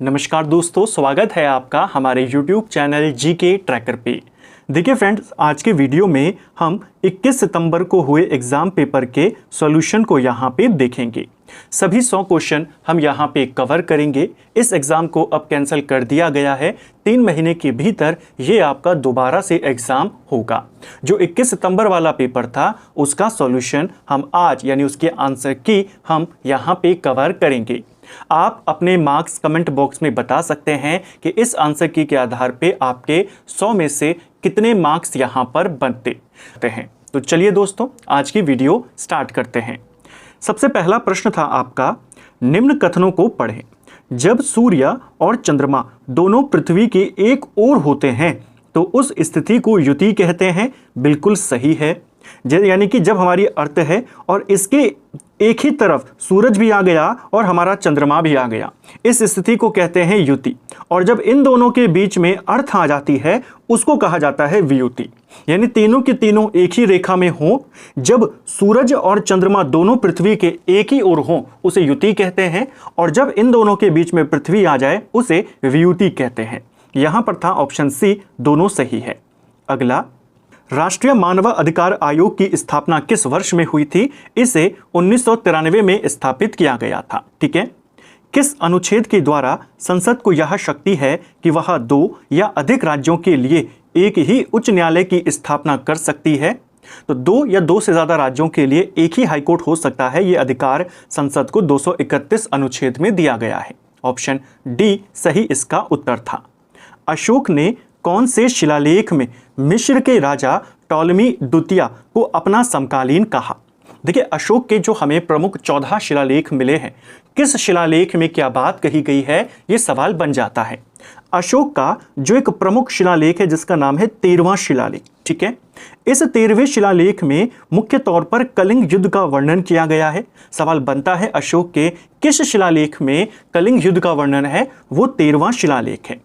नमस्कार दोस्तों, स्वागत है आपका हमारे YouTube चैनल जीके ट्रैकर पे। देखिए फ्रेंड्स, आज के वीडियो में हम 21 सितंबर को हुए एग्ज़ाम पेपर के सॉल्यूशन को यहाँ पे देखेंगे। सभी 100 क्वेश्चन हम यहाँ पे कवर करेंगे। इस एग्ज़ाम को अब कैंसिल कर दिया गया है। 3 महीने के भीतर ये आपका दोबारा से एग्ज़ाम होगा। जो 21 सितंबर वाला पेपर था उसका सॉल्यूशन हम आज यानी उसके आंसर की हम यहाँ पे कवर करेंगे। आप अपने मार्क्स कमेंट बॉक्स में बता सकते हैं कि इस आंसर की के आधार पे आपके 100 में से कितने मार्क्स यहाँ पर बनते हैं। तो चलिए दोस्तों, आज की वीडियो स्टार्ट करते हैं। सबसे पहला प्रश्न था आपका, निम्न कथनों को पढ़ें। जब सूर्य और चंद्रमा दोनों पृथ्वी के एक ओर होते हैं तो उस स्थिति को युति कहते हैं। बिल्कुल सही है। यानी कि जब हमारी अर्थ है और इसके एक ही तरफ सूरज भी आ गया और हमारा चंद्रमा भी आ गया, इस स्थिति को कहते हैं युति। और जब इन दोनों के बीच में अर्थ आ जाती है उसको कहा जाता है वियुति। यानी तीनों के तीनों एक ही रेखा में हों, जब सूरज और चंद्रमा दोनों पृथ्वी के एक ही ओर हों उसे युति कहते हैं, और जब इन दोनों के बीच में पृथ्वी आ जाए उसे वियुति कहते हैं। यहां पर था ऑप्शन सी, दोनों सही है। अगला, राष्ट्रीय मानव अधिकार आयोग की स्थापना किस वर्ष में हुई थी? इसे 1993 में स्थापित किया गया था। ठीक है। किस अनुच्छेद के द्वारा संसद को यह शक्ति है कि वह 2 या अधिक राज्यों के लिए एक ही उच्च न्यायालय की स्थापना कर सकती है? तो 2 या 2 से ज्यादा राज्यों के लिए एक ही हाईकोर्ट हो सकता है। यह अधिकार संसद को 231 अनुच्छेद में दिया गया है। ऑप्शन डी सही इसका उत्तर था। अशोक ने कौन से शिलालेख में मिस्र के राजा टॉलमी द्वितीय को अपना समकालीन कहा? देखिए, अशोक के जो हमें प्रमुख 14 शिलालेख मिले हैं, किस शिलालेख में क्या बात कही गई है ये सवाल बन जाता है। अशोक का जो एक प्रमुख शिलालेख है जिसका नाम है 13वां शिलालेख। ठीक है। इस 13वें शिलालेख में मुख्य तौर पर कलिंग युद्ध का वर्णन किया गया है। सवाल बनता है अशोक के किस शिलालेख में कलिंग युद्ध का वर्णन है? वो 13वां शिलालेख है।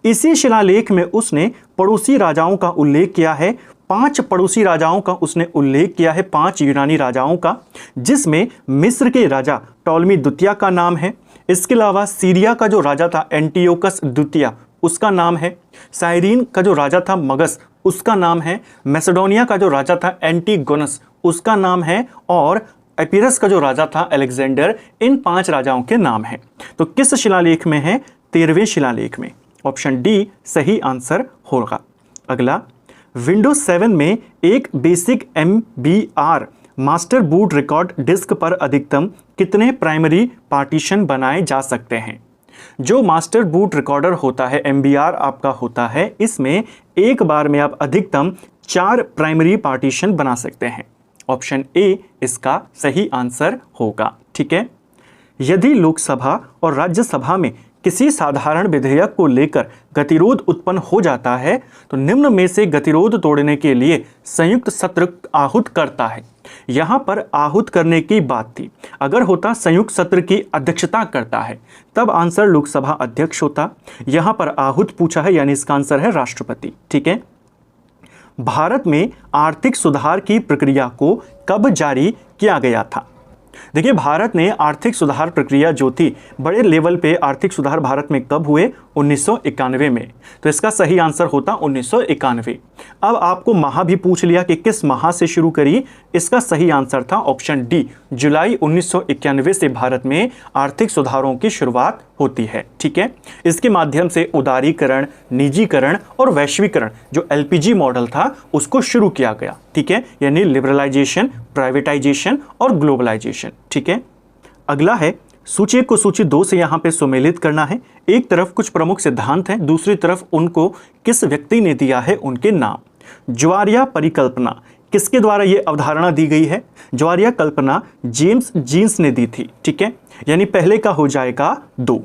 इसी शिलालेख में उसने पड़ोसी राजाओं का उल्लेख किया है। 5 पड़ोसी राजाओं का उसने उल्लेख किया है, 5 यूनानी राजाओं का, जिसमें मिस्र के राजा टॉलमी द्वितीय का नाम है। इसके अलावा सीरिया का जो राजा था एंटियोकस द्वितीय, उसका नाम है। साइरीन का जो राजा था मगस, उसका नाम है। मैसेडोनिया का जो राजा था एंटीगोनस, उसका नाम है। और एपिरस का जो राजा था अलेक्जेंडर, इन 5 राजाओं के नाम है। तो किस शिलालेख में है? 13वें शिलालेख में। ऑप्शन डी सही आंसर होगा। अगला, विंडोज 7 में एक basic MBR master boot record disk पर अधिकतम कितने प्राइमरी पार्टीशन बनाए जा सकते हैं? जो मास्टर बूट रिकॉर्डर होता है, MBR आपका होता है, इसमें एक बार में आप अधिकतम 4 प्राइमरी पार्टीशन बना सकते हैं। ऑप्शन ए इसका सही आंसर होगा। ठीक है। यदि लोकसभा और राज्यसभा में किसी साधारण विधेयक को लेकर गतिरोध उत्पन्न हो जाता है तो निम्न में से गतिरोध तोड़ने के लिए संयुक्त सत्र आहूत करता है। यहां पर आहूत करने की बात थी। अगर होता संयुक्त सत्र की अध्यक्षता करता है तब आंसर लोकसभा अध्यक्ष होता। यहां पर आहूत पूछा है यानी इसका आंसर है राष्ट्रपति। ठीक है। भारत में आर्थिक सुधार की प्रक्रिया को कब जारी किया गया था? देखिए, भारत ने आर्थिक सुधार प्रक्रिया जो थी, बड़े लेवल पे आर्थिक सुधार भारत में कब हुए? 1991 में। तो इसका सही आंसर होता 1991। अब आपको माह भी पूछ लिया कि किस माह से शुरू करी। इसका सही आंसर था ऑप्शन डी, जुलाई 1991 से भारत में आर्थिक सुधारों की शुरुआत होती है। ठीक है। इसके माध्यम से उदारीकरण, निजीकरण और वैश्वीकरण, जो LPG मॉडल था, उसको शुरू किया गया। ठीक है। यानी लिबरलाइजेशन, प्राइवेटाइजेशन और ग्लोबलाइजेशन। ठीक है। अगला है, सूची को सूची 2 से यहाँ पे सुमेलित करना है। एक तरफ कुछ प्रमुख सिद्धांत हैं, दूसरी तरफ उनको किस व्यक्ति ने दिया है, उनके नाम। ज्वारीय परिकल्पना, किसके द्वारा ये अवधारणा दी गई है? ज्वारीय कल्पना जेम्स जीन्स ने दी थी। ठीक है। यानी पहले का हो जाएगा 2।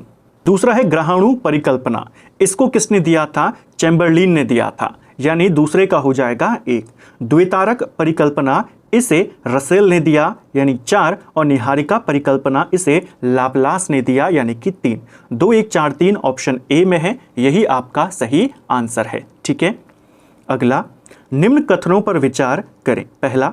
दूसरा है ग्रहाणु परिकल्पना, इसको किसने दिया था? चैम्बरलिन ने दिया था। यानी दूसरे का हो जाएगा 1। द्वितारक परिकल्पना, इसे रसेल ने दिया यानी 4। और निहारिका परिकल्पना, इसे लाप्लास ने दिया यानी कि 3। 2 1 4 3 ऑप्शन ए में है, यही आपका सही आंसर है। ठीक है। अगला, निम्न कथनों पर विचार करें। पहला,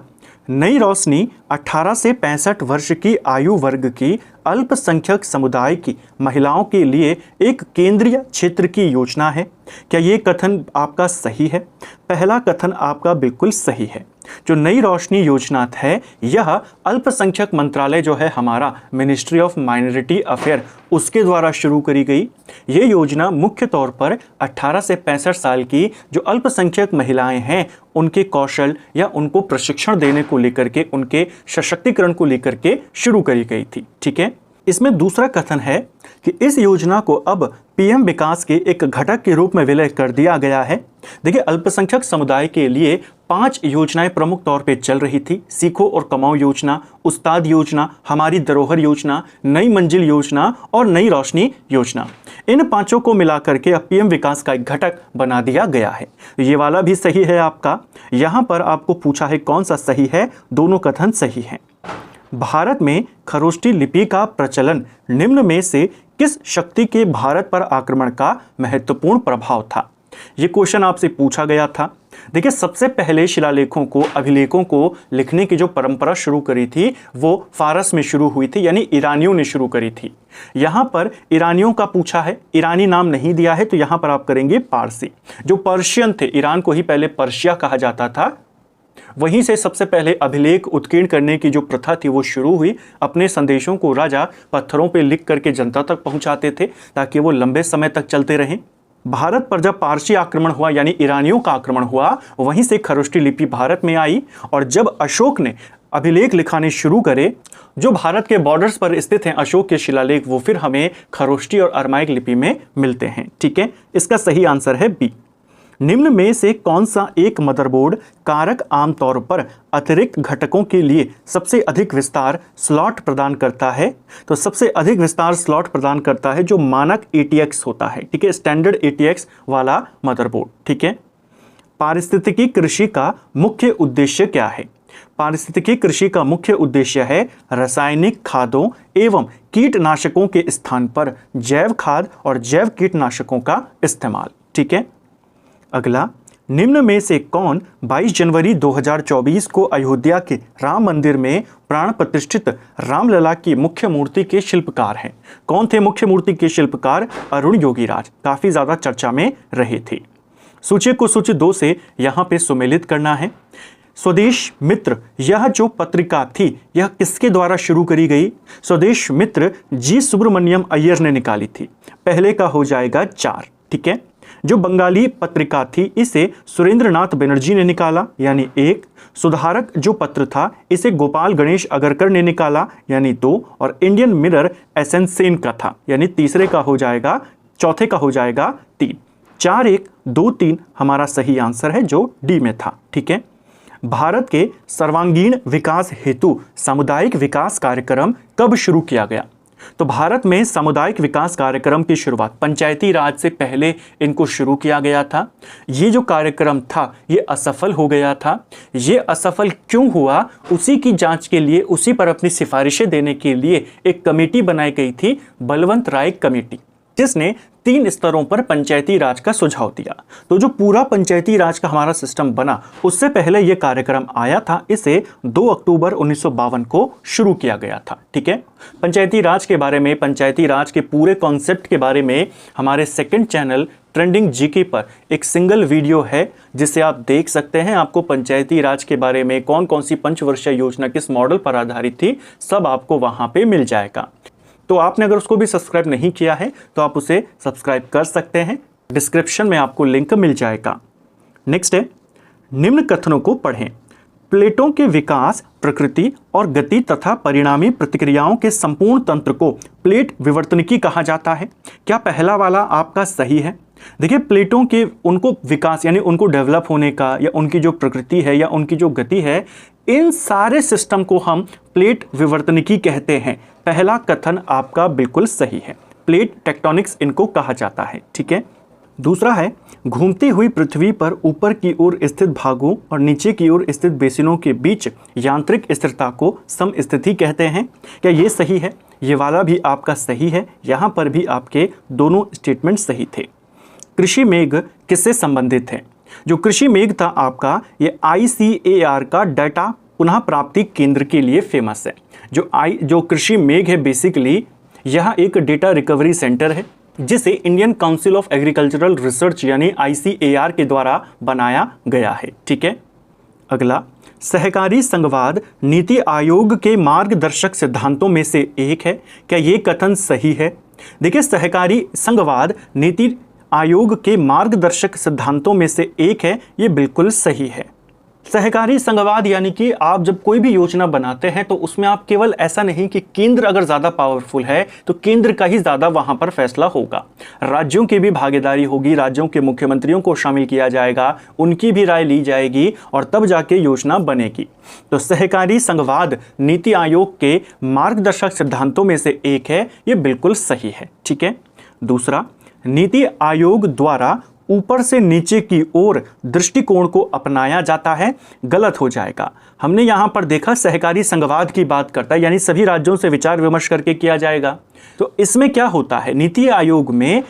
नई रोशनी 18 से 65 वर्ष की आयु वर्ग की अल्पसंख्यक समुदाय की महिलाओं के लिए एक केंद्रीय क्षेत्र की योजना है। क्या ये कथन आपका सही है? पहला कथन आपका बिल्कुल सही है। जो नई रोशनी योजना है यह अल्पसंख्यक मंत्रालय जो है हमारा मिनिस्ट्री ऑफ माइनॉरिटी अफेयर उसके द्वारा शुरू करी गई। ये योजना मुख्य तौर पर 18 से 65 साल की जो अल्पसंख्यक महिलाएं हैं उनके कौशल या उनको प्रशिक्षण देने को लेकर के, उनके सशक्तिकरण को लेकर के शुरू करी गई थी। ठीक है। इसमें दूसरा कथन है कि इस योजना को अब पीएम विकास के एक घटक के रूप में विलय कर दिया गया है। देखिए, अल्पसंख्यक समुदाय के लिए 5 योजनाएं प्रमुख तौर पे चल रही थी। सीखो और कमाओ योजना, उस्ताद योजना, हमारी धरोहर योजना, नई मंजिल योजना और नई रोशनी योजना। इन 5 को मिलाकर के अब पीएम विकास का एक घटक बना दिया गया है। ये वाला भी सही है आपका। यहाँ पर आपको पूछा है कौन सा सही है, दोनों कथन सही हैं। भारत में खरोष्ठी लिपि का प्रचलन निम्न में से किस शक्ति के भारत पर आक्रमण का महत्वपूर्ण प्रभाव था? ये क्वेश्चन आपसे पूछा गया था। देखिए, सबसे पहले शिलालेखों को, अभिलेखों को लिखने की जो परंपरा शुरू करी थी वो फारस में शुरू हुई थी, यानी ईरानियों ने शुरू करी थी। यहाँ पर ईरानियों का पूछा है, ईरानी नाम नहीं दिया है, तो यहाँ पर आप करेंगे पारसी। जो पर्शियन थे, ईरान को ही पहले पर्शिया कहा जाता था, वहीं से सबसे पहले अभिलेख उत्कीर्ण करने की जो प्रथा थी वो शुरू हुई। अपने संदेशों को राजा पत्थरों पे लिख करके जनता तक पहुंचाते थे ताकि वो लंबे समय तक चलते रहें। भारत पर जब पारसी आक्रमण हुआ यानी ईरानियों का आक्रमण हुआ, वहीं से खरोष्ठी लिपि भारत में आई। और जब अशोक ने अभिलेख लिखाने शुरू करे, जो भारत के बॉर्डर्स पर स्थित हैं अशोक के शिलालेख, वो फिर हमें खरोष्ठी और अरमाइक लिपि में मिलते हैं। ठीक है, इसका सही आंसर है बी। निम्न में से कौन सा एक मदरबोर्ड कारक आमतौर पर अतिरिक्त घटकों के लिए सबसे अधिक विस्तार स्लॉट प्रदान करता है? तो सबसे अधिक विस्तार स्लॉट प्रदान करता है जो मानक ATX होता है। ठीक है, स्टैंडर्ड ATX वाला मदरबोर्ड। ठीक है। पारिस्थितिकी कृषि का मुख्य उद्देश्य क्या है? पारिस्थितिकी कृषि का मुख्य उद्देश्य है रासायनिक खादों एवं कीटनाशकों के स्थान पर जैव खाद और जैव कीटनाशकों का इस्तेमाल। ठीक है। अगला, निम्न में से कौन 22 जनवरी 2024 को अयोध्या के राम मंदिर में प्राण प्रतिष्ठित रामलला की मुख्य मूर्ति के शिल्पकार हैं? कौन थे मुख्य मूर्ति के शिल्पकार? अरुण योगीराज काफी ज्यादा चर्चा में रहे थे। सूची को सूची 2 से यहाँ पे सुमेलित करना है। स्वदेश मित्र, यह जो पत्रिका थी यह किसके द्वारा शुरू करी गई? स्वदेश मित्र जी सुब्रमण्यम अय्यर ने निकाली थी। पहले का हो जाएगा 4। ठीक है। जो बंगाली पत्रिका थी इसे सुरेंद्रनाथ बनर्जी ने निकाला यानी 1। सुधारक जो पत्र था इसे गोपाल गणेश अगरकर ने निकाला यानी 2। और इंडियन मिरर SN सेन का था यानी तीसरे का हो जाएगा, चौथे का हो जाएगा 3। 4, 1, 2, 3 हमारा सही आंसर है जो डी में था। ठीक है। भारत के सर्वांगीण विकास हेतु सामुदायिक विकास कार्यक्रम कब शुरू किया गया? तो भारत में सामुदायिक विकास कार्यक्रम की शुरुआत पंचायती राज से पहले इनको शुरू किया गया था। ये जो कार्यक्रम था ये असफल हो गया था। ये असफल क्यों हुआ, उसी की जांच के लिए, उसी पर अपनी सिफारिशें देने के लिए एक कमेटी बनाई गई थी, बलवंत राय कमेटी, जिसने 3 स्तरों पर पंचायती राज का सुझाव दिया। तो जो पूरा पंचायती राज का हमारा सिस्टम बना उससे पहले यह कार्यक्रम आया था। इसे 2 अक्टूबर 1952 को शुरू किया गया था। ठीक है। पंचायती राज के बारे में, पंचायती राज के पूरे कॉन्सेप्ट के बारे में हमारे सेकंड चैनल ट्रेंडिंग जीके पर एक सिंगल वीडियो है जिसे आप देख सकते हैं। आपको पंचायती राज के बारे में कौन कौन सी पंचवर्षीय योजना किस मॉडल पर आधारित थी सब आपको वहां पे मिल जाएगा। तो आपने अगर उसको भी सब्सक्राइब नहीं किया है तो आप उसे सब्सक्राइब कर सकते हैं, डिस्क्रिप्शन में आपको लिंक मिल जाएगा। नेक्स्ट है, निम्न कथनों को पढ़ें। प्लेटों के विकास, प्रकृति और गति तथा परिणामी प्रतिक्रियाओं के संपूर्ण तंत्र को प्लेट विवर्तनिकी कहा जाता है। क्या पहला वाला आपका सही है? देखिए, प्लेटों के उनको विकास यानी उनको डेवलप होने का या उनकी जो प्रकृति है या उनकी जो गति है, इन सारे सिस्टम को हम प्लेट विवर्तनिकी कहते हैं। पहला कथन आपका बिल्कुल सही है, प्लेट टेक्टोनिक्स इनको कहा जाता है। ठीक है। दूसरा है, घूमती हुई पृथ्वी पर ऊपर की ओर स्थित भागों और नीचे की ओर स्थित बेसिनों के बीच यांत्रिक स्थिरता को समस्थिति कहते हैं। क्या ये सही है? ये वाला भी आपका सही है। यहाँ पर भी आपके दोनों स्टेटमेंट सही थे। कृषि मेघ किससे संबंधित है? जो कृषि मेघ था आपका, ये ICAR का डाटा पुनः प्राप्ति केंद्र के लिए फेमस है। जो कृषि मेघ है, बेसिकली यह एक डेटा रिकवरी सेंटर है जिसे Indian council of agricultural research यानी ICAR के द्वारा बनाया गया है। ठीक है। अगला, सहकारी संघवाद नीति आयोग के मार्गदर्शक सिद्धांतों में से एक है। क्या ये कथन सही है? देखिए, सहकारी संघवाद नीति आयोग के मार्गदर्शक सिद्धांतों में से एक है, ये बिल्कुल सही है। सहकारी संघवाद यानी कि आप जब कोई भी योजना बनाते हैं तो उसमें आप केवल ऐसा नहीं कि केंद्र अगर ज़्यादा पावरफुल है तो केंद्र का ही ज़्यादा वहाँ पर फैसला होगा, राज्यों की भी भागीदारी होगी, राज्यों के मुख्यमंत्रियों को शामिल किया जाएगा, उनकी भी राय ली जाएगी और तब जाके योजना बनेगी। तो सहकारी संघवाद नीति आयोग के मार्गदर्शक सिद्धांतों में से एक है, ये बिल्कुल सही है। ठीक है। दूसरा, नीति आयोग द्वारा ऊपर से नीचे की ओर दृष्टिकोण को अपनाया जाता है, गलत हो जाएगा। हमने यहाँ पर देखा सहकारी संघवाद की बात करता है, यानी सभी राज्यों से विचार विमर्श करके किया जाएगा। तो इसमें क्या होता है, नीति आयोग में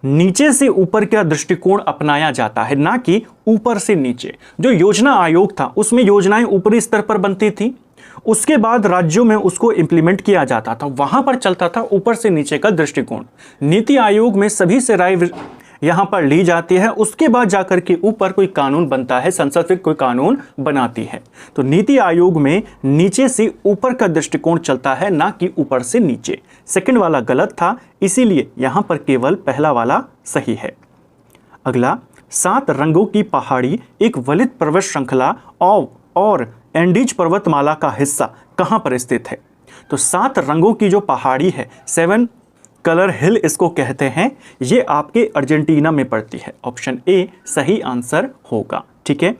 नीचे से ऊपर का दृष्टिकोण अपनाया जाता है, ना कि ऊपर से नीचे। जो योजना आयोग था उसमें योजनाएं ऊपरी स्तर पर बनती थी, उसके बाद राज्यों में उसको इंप्लीमेंट किया जाता था, वहां पर चलता था ऊपर से नीचे का दृष्टिकोण। नीति आयोग में सभी से राय यहां पर ली जाती है, उसके बाद जाकर के ऊपर कोई कानून बनता है, संसद फिर कोई कानून बनाती है। तो नीति आयोग में नीचे से ऊपर का दृष्टिकोण चलता है, ना कि ऊपर से नीचे। सेकंड वाला गलत था, इसीलिए यहां पर केवल पहला वाला सही है। अगला, 7 रंगों की पहाड़ी एक वलित पर्वत श्रृंखला और एंडीज पर्वतमाला का हिस्सा कहां पर स्थित है? तो 7 रंगों की जो पहाड़ी है, 7 कलर हिल इसको कहते हैं, ये आपके अर्जेंटीना में पड़ती है। ऑप्शन ए सही आंसर होगा। ठीक है।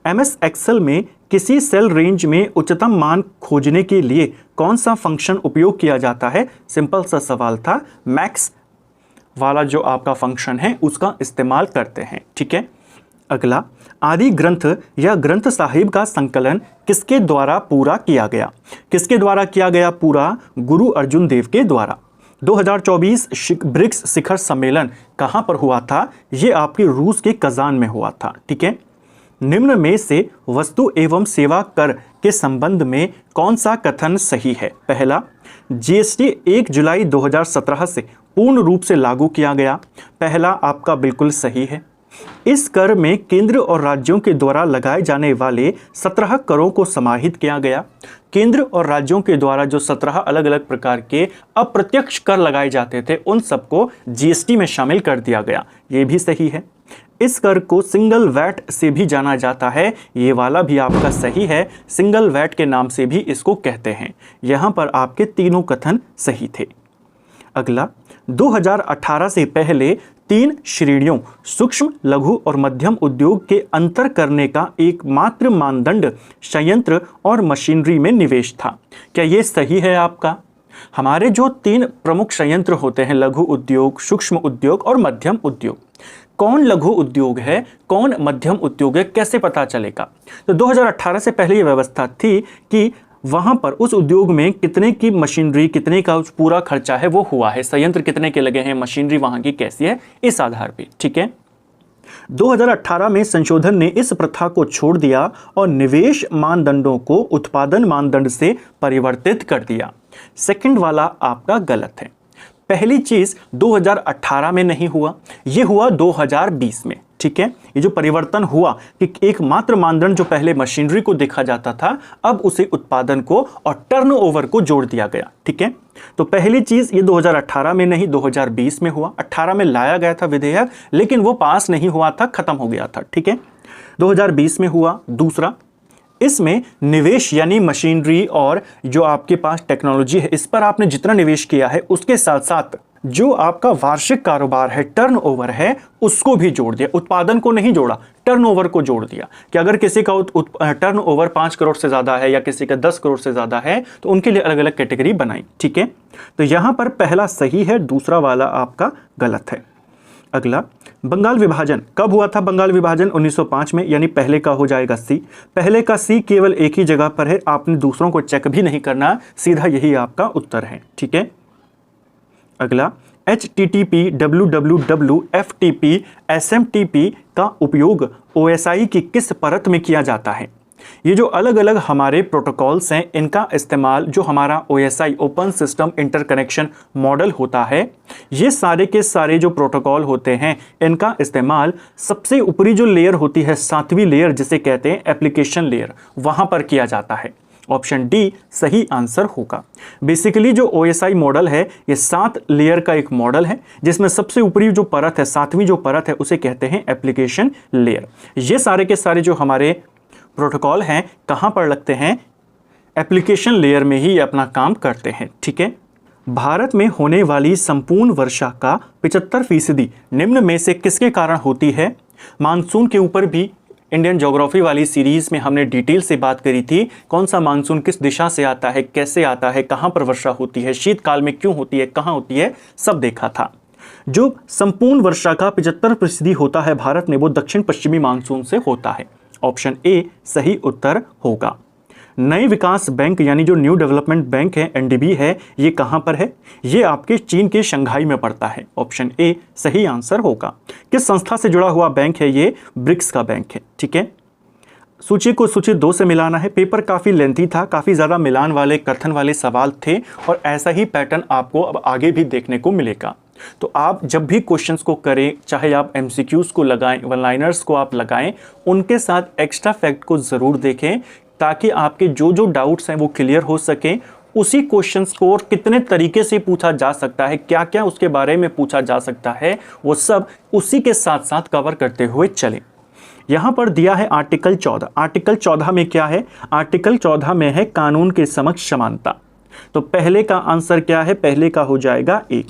MS एक्सेल में किसी सेल रेंज में उच्चतम मान खोजने के लिए कौन सा फंक्शन उपयोग किया जाता है? सिंपल सा सवाल था, मैक्स वाला जो आपका फंक्शन है उसका इस्तेमाल करते हैं। ठीक है। अगला, आदि ग्रंथ या ग्रंथ साहिब का संकलन किसके द्वारा पूरा किया गया? किसके द्वारा किया गया पूरा? गुरु अर्जुन देव के द्वारा। 2024 ब्रिक्स शिखर सम्मेलन कहां पर हुआ था? ये आपके रूस के कजान में हुआ था। ठीक है। निम्न में से वस्तु एवं सेवा कर के संबंध में कौन सा कथन सही है? पहला, GST 1 जुलाई 2017 से पूर्ण रूप से लागू किया गया। पहला आपका बिल्कुल सही है। इस कर में केंद्र और राज्यों के द्वारा लगाए जाने वाले 17 करों को समाहित किया गया। केंद्र और राज्यों के द्वारा जो 17 अलग अलग प्रकार के अप्रत्यक्ष कर लगाए जाते थे उन सबको GST में शामिल कर दिया गया, ये भी सही है। इस कर को सिंगल वैट से भी जाना जाता है, ये वाला भी आपका सही है, सिंगल वैट के नाम से भी इसको कहते हैं। यहाँ पर आपके तीनों कथन सही थे। अगला, 2018 से पहले 3 श्रेणियों सूक्ष्म, लघु और मध्यम उद्योग के अंतर करने का एकमात्र मानदंड संयंत्र और मशीनरी में निवेश था। क्या ये सही है आपका? हमारे जो 3 प्रमुख संयंत्र होते हैं, लघु उद्योग, सूक्ष्म उद्योग और मध्यम उद्योग, कौन लघु उद्योग है, कौन मध्यम उद्योग है, कैसे पता चलेगा? तो 2018 से पहले ये व्यवस्था थी कि वहां पर उस उद्योग में कितने की मशीनरी, कितने का पूरा खर्चा है वो हुआ है, संयंत्र कितने के लगे हैं, मशीनरी वहां की कैसी है, इस आधार पे। ठीक है। 2018 में संशोधन ने इस प्रथा को छोड़ दिया और निवेश मानदंडों को उत्पादन मानदंड से परिवर्तित कर दिया। सेकंड वाला आपका गलत है। पहली चीज 2018 में नहीं हुआ, ये हुआ 2020 में। ठीक है। ये जो परिवर्तन हुआ कि एकमात्र मानदंड जो पहले मशीनरी को देखा जाता था, अब उसे उत्पादन को और टर्नओवर को जोड़ दिया गया। ठीक है। तो पहली चीज ये 2018 में नहीं 2020 में हुआ। 18 में लाया गया था विधेयक, लेकिन वो पास नहीं हुआ था, खत्म हो गया था। ठीक है। 2020 में हुआ। दूसरा, इसमें निवेश यानी मशीनरी और जो आपके पास टेक्नोलॉजी है, इस पर आपने जितना निवेश किया है उसके साथ साथ जो आपका वार्षिक कारोबार है, टर्नओवर है, उसको भी जोड़ दिया। उत्पादन को नहीं जोड़ा, टर्नओवर को जोड़ दिया कि अगर किसी का टर्नओवर 5 करोड़ से ज़्यादा है या किसी का 10 करोड़ से ज़्यादा है तो उनके लिए अलग अलग कैटेगरी बनाई। ठीक है। तो यहाँ पर पहला सही है, दूसरा वाला आपका गलत है। अगला, बंगाल विभाजन कब हुआ था? बंगाल विभाजन 1905 में, यानी पहले का हो जाएगा सी। पहले का सी केवल एक ही जगह पर है, आपने दूसरों को चेक भी नहीं करना, सीधा यही आपका उत्तर है। ठीक है। अगला, HTTP, WWW, FTP, SMTP का उपयोग OSI की किस परत में किया जाता है? ये जो अलग अलग हमारे प्रोटोकॉल्स हैं, इनका इस्तेमाल जो हमारा OSI open system interconnection model होता है, ये सारे के सारे जो प्रोटोकॉल होते हैं, इनका इस्तेमाल सबसे ऊपरी जो लेयर होती है, 7वीं लेयर जिसे कहते हैं एप्लीकेशन लेयर, वहां पर किया जाता है। ऑप्शन डी सही आंसर होगा। बेसिकली जो OSI मॉडल है, ये 7 लेयर का एक मॉडल है, जिसमें सबसे ऊपरी जो परत है, 7वीं जो परत है, उसे कहते हैं एप्लीकेशन लेयर। ये सारे के सारे जो हमारे प्रोटोकॉल हैं, कहां पर लगते हैं? एप्लीकेशन लेयर में ही अपना काम करते हैं। ठीक है। भारत में होने वाली संपूर्ण वर्षा का 75% निम्न में से किसके कारण होती है? मानसून के ऊपर भी इंडियन ज्योग्राफी वाली सीरीज में हमने डिटेल से बात करी थी। कौन सा मानसून किस दिशा से आता है, कैसे आता है, कहां पर वर्षा होती है, शीतकाल में क्यों होती है, कहां होती है, सब देखा था। जो संपूर्ण वर्षा का 75% होता है भारत में, वो दक्षिण पश्चिमी मानसून से होता है। ऑप्शन ए सही उत्तर होगा। नए विकास बैंक यानी जो न्यू डेवलपमेंट बैंक है, NDB है, ये कहां पर है? ये आपके चीन के शंघाई में पड़ता है। ऑप्शन ए सही आंसर होगा। किस संस्था से जुड़ा हुआ बैंक है? ये ब्रिक्स का बैंक है। ठीक है। सूची को सूची 2 से मिलाना है। पेपर काफ़ी लेंथी था, काफ़ी ज़्यादा मिलान वाले, कथन वाले सवाल थे, और ऐसा ही पैटर्न आपको अब आगे भी देखने को मिलेगा। तो आप जब भी क्वेश्चंस को करें, चाहे आप MCQs को लगाएं, वन लाइनर्स को आप लगाएं, उनके साथ एक्स्ट्रा फैक्ट को ज़रूर देखें, ताकि आपके जो जो डाउट्स हैं वो क्लियर हो सकें। उसी क्वेश्चंस को और कितने तरीके से पूछा जा सकता है, क्या क्या उसके बारे में पूछा जा सकता है, वो सब उसी के साथ साथ कवर करते हुए चलें। यहाँ पर दिया है आर्टिकल 14। आर्टिकल 14 में क्या है? आर्टिकल 14 में है कानून के समक्ष समानता। तो पहले का आंसर क्या है? पहले का हो जाएगा ए।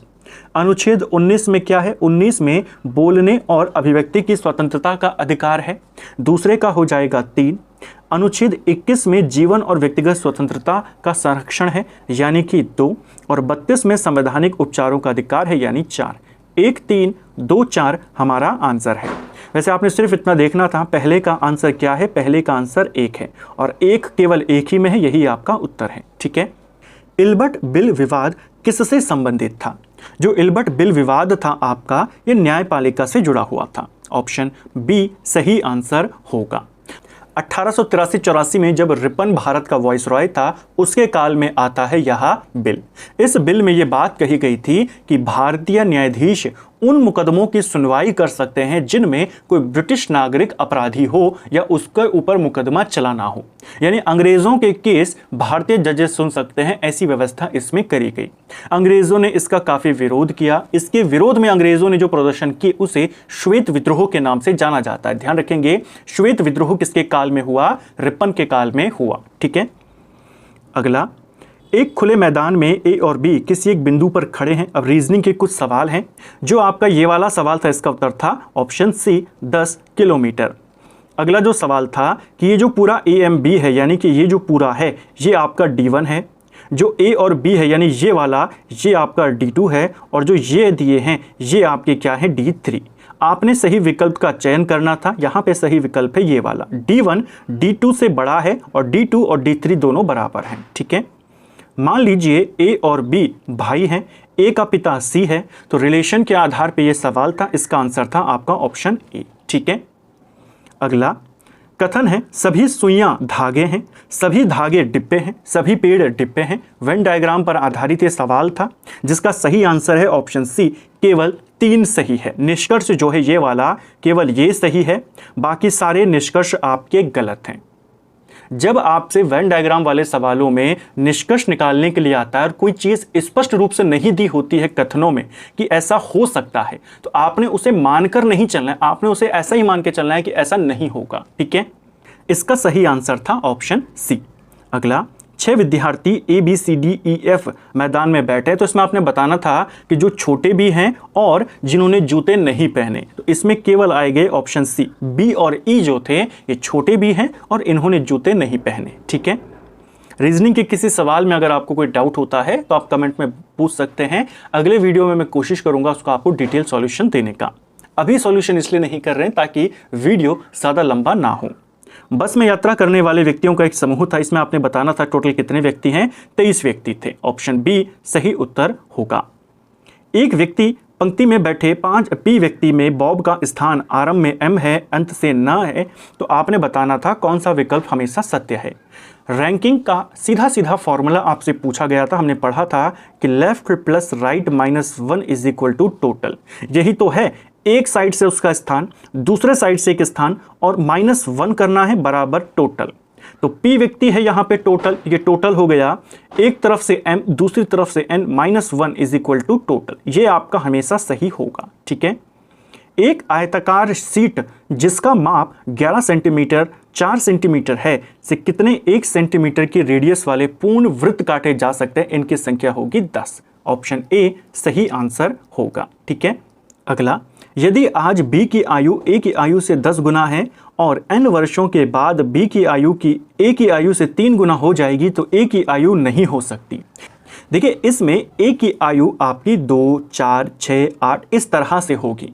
अनुच्छेद 19 में क्या है? 19 में बोलने और अभिव्यक्ति की स्वतंत्रता का अधिकार है। दूसरे का हो जाएगा 3। अनुच्छेद 21 में जीवन और व्यक्तिगत स्वतंत्रता का संरक्षण है, यानी कि 2। और 32 में संवैधानिक उपचारों का अधिकार है, यानी 4। 1, 3, 2, 4 हमारा आंसर है। वैसे आपने सिर्फ इतना देखना था, पहले का आंसर क्या है? पहले का आंसर 1 है, और 1 केवल एक ही में है, यही आपका उत्तर है। ठीक है। इल्बर्ट बिल विवाद किससे संबंधित था? जो इल्बर्ट बिल विवाद था आपका, ये न्यायपालिका से जुड़ा हुआ था। ऑप्शन बी सही आंसर होगा। 1883-84 में जब रिपन भारत का वॉइसरॉय था, उसके काल में आता है यह बिल। इस बिल में यह बात कही गई थी कि भारतीय न्यायाधीश उन मुकदमों की सुनवाई कर सकते हैं जिनमें कोई ब्रिटिश नागरिक अपराधी हो या उसके ऊपर मुकदमा चला ना हो, यानी अंग्रेजों के केस भारतीय जजेस सुन सकते हैं, ऐसी व्यवस्था इसमें करी गई। अंग्रेजों ने इसका काफी विरोध किया। इसके विरोध में अंग्रेजों ने जो प्रदर्शन किए उसे श्वेत विद्रोह के नाम से जाना जाता है। ध्यान रखेंगे, श्वेत विद्रोह किसके काल में हुआ? रिपन के काल में हुआ। ठीक है। अगला, एक खुले मैदान में ए और बी किसी एक बिंदु पर खड़े हैं। अब रीजनिंग के कुछ सवाल हैं। जो आपका ये वाला सवाल था, इसका उत्तर था ऑप्शन सी 10 किलोमीटर। अगला जो सवाल था कि ये जो पूरा AMB है, यानी कि ये जो पूरा है, ये आपका D1 है। जो A और B है, यानी ये वाला, ये आपका D2 है, और जो ये दिए हैं ये आपके क्या है? D3। आपने सही विकल्प का चयन करना था। यहाँ पे सही विकल्प है ये वाला। D1 D2 से बड़ा है और D2 और D3 दोनों बराबर हैं। ठीक है। मान लीजिए A और B भाई हैं, A का पिता C है, तो रिलेशन के आधार पे ये सवाल था। इसका आंसर था आपका ऑप्शन ए। ठीक है। अगला कथन है सभी सुइयां धागे हैं, सभी धागे डिब्बे हैं, सभी पेड़ डिब्बे हैं। वेन डायग्राम पर आधारित ये सवाल था, जिसका सही आंसर है ऑप्शन सी, केवल 3 सही है। निष्कर्ष जो है ये वाला, केवल ये सही है, बाकी सारे निष्कर्ष आपके गलत हैं। जब आपसे वेन डायग्राम वाले सवालों में निष्कर्ष निकालने के लिए आता है और कोई चीज़ स्पष्ट रूप से नहीं दी होती है कथनों में कि ऐसा हो सकता है, तो आपने उसे मानकर नहीं चलना है, आपने उसे ऐसा ही मान के चलना है कि ऐसा नहीं होगा। ठीक है। इसका सही आंसर था ऑप्शन सी। अगला, 6 विद्यार्थी ABCDEF मैदान में बैठे, तो इसमें आपने बताना था कि जो छोटे भी हैं और जिन्होंने जूते नहीं पहने, तो इसमें केवल आएंगे ऑप्शन सी। B और E जो थे ये छोटे भी हैं और इन्होंने जूते नहीं पहने। ठीक है। रीजनिंग के किसी सवाल में अगर आपको कोई डाउट होता है तो आप कमेंट में पूछ सकते हैं। अगले वीडियो में मैं कोशिश करूंगा उसको आपको डिटेल सॉल्यूशन देने का। अभी सॉल्यूशन इसलिए नहीं कर रहे हैं ताकि वीडियो ज़्यादा लंबा ना हो। बस में यात्रा करने वाले व्यक्तियों का एक समूह था। इसमें आपने बताना था टोटल कितने व्यक्ति हैं? 23 व्यक्ति थे। ऑप्शन बी सही उत्तर होगा। एक व्यक्ति पंक्ति में बैठे 5 पी व्यक्ति में बॉब का स्थान आरंभ में एम है, अंत से न है, तो आपने बताना था कौन सा विकल्प हमेशा सत्य है। रैंकिंग का सीधा सीधा फॉर्मूला आपसे पूछा गया था, हमने पढ़ा था कि left plus right minus 1 is equal to total. यही तो है, एक साइड से उसका स्थान, दूसरे साइड से एक स्थान और -1 करना है बराबर टोटल। तो P व्यक्ति है यहाँ पे टोटल, ये टोटल हो गया, एक तरफ से M दूसरी तरफ से N -1 is equal to total. ये आपका हमेशा सही होगा, ठीक है। एक आयताकार शीट जिसका माप 11 सेंटीमीटर 4 सेंटीमीटर है से कितने 1 सेंटीमीटर की रेडियस वाले पूर्ण वृत्त काटे जा सकते हैं, इनकी संख्या होगी 10। ऑप्शन ए सही आंसर होगा, ठीक है। अगला, यदि आज B की आयु A की आयु से 10 गुना है और n वर्षों के बाद B की आयु की A की आयु से 3 गुना हो जाएगी तो A की आयु नहीं हो सकती। देखिए, इसमें A की आयु आपकी 2, 4, 6, 8 इस तरह से होगी।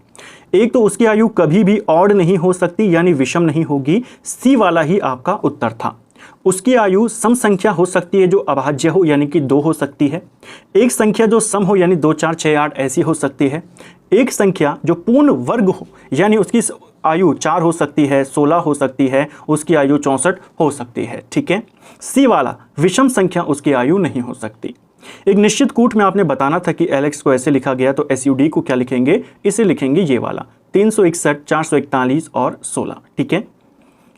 एक तो उसकी आयु कभी भी ऑड नहीं हो सकती, यानी विषम नहीं होगी, सी वाला ही आपका उत्तर था। उसकी आयु सम संख्या हो सकती है जो अभाज्य हो, यानी कि 2 हो सकती है। एक संख्या जो सम हो, यानी 2, 4, 6, 8 ऐसी हो सकती है। एक संख्या जो पूर्ण वर्ग हो, यानी उसकी आयु 4 हो सकती है, 16 हो सकती है, उसकी आयु 64 हो सकती है, ठीक है। सी वाला विषम संख्या, उसकी आयु नहीं हो सकती। एक निश्चित कूट में आपने बताना था कि एलेक्स को ऐसे लिखा गया, तो SUD को क्या लिखेंगे, इसे लिखेंगे ये वाला 361, 441 और 16, ठीक है।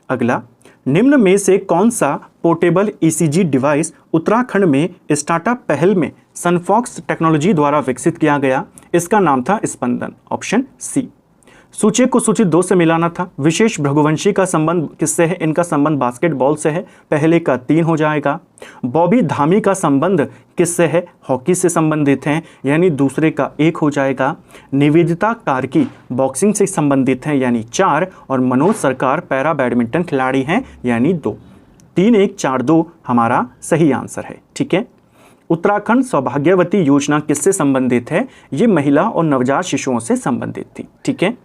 अगला, निम्न में से कौन सा पोर्टेबल ECG डिवाइस उत्तराखंड में स्टार्टअप पहल में सनफॉक्स टेक्नोलॉजी द्वारा विकसित किया गया, इसका नाम था स्पंदन। Option C. सूची को सूची 2 से मिलाना था। विशेष भृगुवंशी का संबंध किससे है, इनका संबंध बास्केटबॉल से है, पहले का 3 हो जाएगा। बॉबी धामी का संबंध किससे है, हॉकी से संबंधित हैं, यानी दूसरे का 1 हो जाएगा। निवेदिता कार्की बॉक्सिंग से संबंधित हैं, यानी 4, और मनोज सरकार पैरा बैडमिंटन खिलाड़ी हैं, यानी 2। 3, 1, 4, 2 हमारा सही आंसर है, ठीक है। उत्तराखंड सौभाग्यवती योजना किससे संबंधित है, ये महिला और नवजात शिशुओं से संबंधित थी, ठीक है।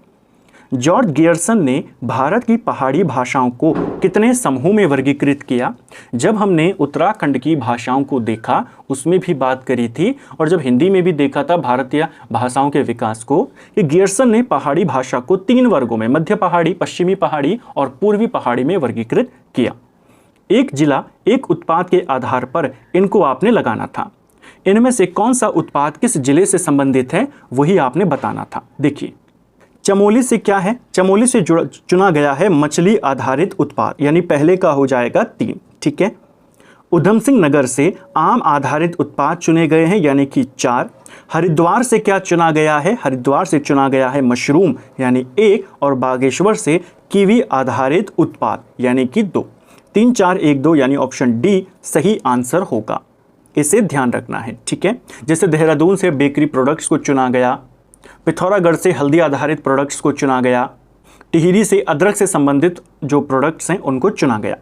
जॉर्ज गियर्सन ने भारत की पहाड़ी भाषाओं को कितने समूह में वर्गीकृत किया। जब हमने उत्तराखंड की भाषाओं को देखा, उसमें भी बात करी थी, और जब हिंदी में भी देखा था भारतीय भाषाओं के विकास को, कि गियर्सन ने पहाड़ी भाषा को 3 वर्गों में, मध्य पहाड़ी, पश्चिमी पहाड़ी और पूर्वी पहाड़ी में वर्गीकृत किया। एक जिला एक उत्पाद के आधार पर इनको आपने लगाना था। इनमें से कौन सा उत्पाद किस जिले से संबंधित है, वही आपने बताना था। देखिए, चमोली से क्या है, चमोली से चुना गया है मछली आधारित उत्पाद, यानी पहले का हो जाएगा 3, ठीक है। उधम सिंह नगर से आम आधारित उत्पाद चुने गए हैं, यानी कि 4। हरिद्वार से क्या चुना गया है, हरिद्वार से चुना गया है मशरूम, यानी 1, और बागेश्वर से कीवी आधारित उत्पाद, यानी कि 2। 3, 4, 1, 2 यानी ऑप्शन डी सही आंसर होगा। इसे ध्यान रखना है, ठीक है। जैसे देहरादून से बेकरी प्रोडक्ट्स को चुना गया, पिथौरागढ़ से हल्दी आधारित प्रोडक्ट्स को चुना गया, टिहरी से अदरक से संबंधित जो प्रोडक्ट्स हैं उनको चुना गया।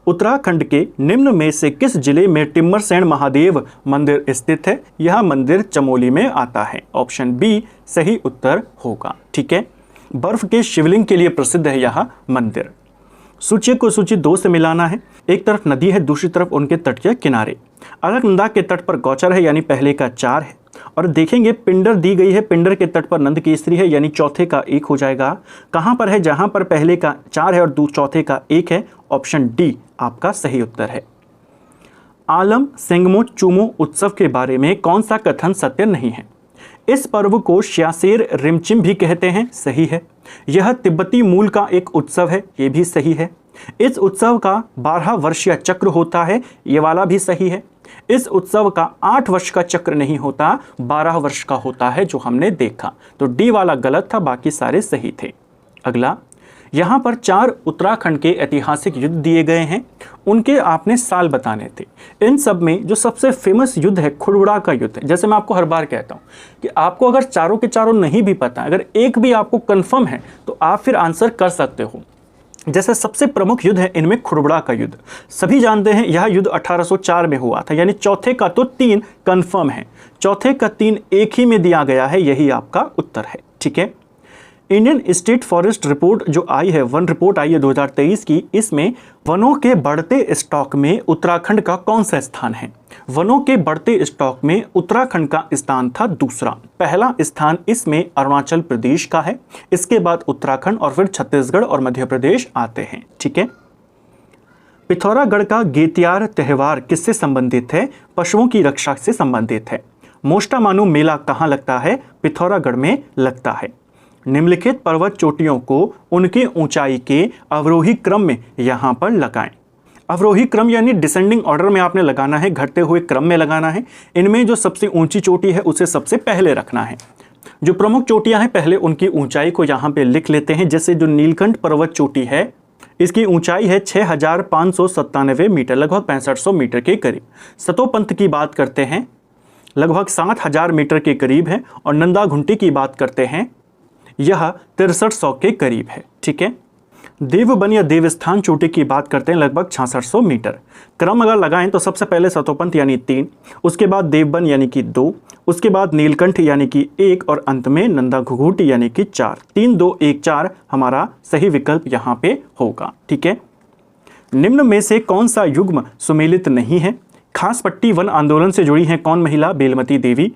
उत्तराखंड के निम्न में से किस जिले में टिम्मरसैंण महादेव मंदिर स्थित है, यह मंदिर चमोली में आता है। ऑप्शन बी सही उत्तर होगा, ठीक है। बर्फ के शिवलिंग के लिए प्रसिद्ध है यह मंदिर। सूची को सूची 2 से मिलाना है। एक तरफ नदी है, दूसरी तरफ उनके तट के किनारे। अलकनंदा के तट पर गौचर है, यानी पहले का 4 है। और देखेंगे पिंडर दी गई है, पिंडर के तट पर नंद केसरी है, यानी चौथे का 1 हो जाएगा। कहाँ पर है, जहाँ पर पहले का 4 है और चौथे का 1 है। ऑप्शन डी आपका सही उत्तर है। आलम सेंगमो चूमो उत्सव के बारे में कौन सा कथन सत्य नहीं है। इस पर्व को श्यासेर रिमचिम भी कहते हैं, सही है। यह तिब्बती मूल का एक उत्सव है, ये भी सही है। इस उत्सव का 12 वर्षीय चक्र होता है, ये वाला भी सही है। इस उत्सव का 8 वर्ष का चक्र नहीं होता, 12 वर्ष का होता है, जो हमने देखा। तो डी वाला गलत था, बाकी सारे सही थे। अगला, यहाँ पर 4 उत्तराखंड के ऐतिहासिक युद्ध दिए गए हैं, उनके आपने साल बताने थे। इन सब में जो सबसे फेमस युद्ध है खुड़बुड़ा का युद्ध है। जैसे मैं आपको हर बार कहता हूँ कि आपको अगर चारों के चारों नहीं भी पता, अगर एक भी आपको कंफर्म है तो आप फिर आंसर कर सकते हो। जैसे सबसे प्रमुख युद्ध है इनमें खुड़बुड़ा का युद्ध, सभी जानते हैं यह युद्ध 1804 में हुआ था, यानी चौथे का तो 3 कंफर्म है, चौथे का 3 एक ही में दिया गया है, यही आपका उत्तर है, ठीक है। इंडियन स्टेट फॉरेस्ट रिपोर्ट जो आई है, वन रिपोर्ट आई है 2023 की, इसमें वनों के बढ़ते स्टॉक में उत्तराखंड का कौन सा स्थान है? वनों के बढ़ते स्टॉक में उत्तराखंड का स्थान था दूसरा। पहला स्थान इसमें अरुणाचल प्रदेश का है, इसके बाद उत्तराखंड और फिर छत्तीसगढ़ और मध्य प्रदेश आते हैं। ठीक है। पिथौरागढ़ का गेतियार त्योहार किससे संबंधित है? पशुओं की रक्षा से संबंधित है। मोष्टामानु मेला कहाँ लगता है? पिथौरागढ़ में लगता है। निम्नलिखित पर्वत चोटियों को उनके ऊंचाई के अवरोही क्रम में यहाँ पर लगाएं। अवरोही क्रम यानी डिसेंडिंग ऑर्डर में आपने लगाना है, घटते हुए क्रम में लगाना है। इनमें जो सबसे ऊंची चोटी है उसे सबसे पहले रखना है। जो प्रमुख चोटियां हैं पहले उनकी ऊंचाई को यहाँ पे लिख लेते हैं। जैसे जो नीलकंठ पर्वत चोटी है, इसकी ऊंचाई है 6597 मीटर, लगभग 6500 मीटर के करीब। सतोपंथ की बात करते हैं, लगभग 7000 मीटर के करीब है। और नंदा घुंटी की बात करते हैं, यह 6300 के करीब है। ठीक है। देवबन या देवस्थान चोटी की बात करते हैं, लगभग 6600 मीटर। क्रम अगर लगाएं तो सबसे पहले सतोपंथ यानी 3, उसके बाद देवबन यानी कि 2, उसके बाद नीलकंठ यानी कि 1 और अंत में नंदा घुघुटी यानी कि 4। 3 2 1 4 हमारा सही विकल्प यहाँ पे होगा। ठीक है। निम्न में से कौन सा युग्म सुमेलित नहीं है? खास पट्टी वन आंदोलन से जुड़ी हैं कौन महिला? बेलमती देवी।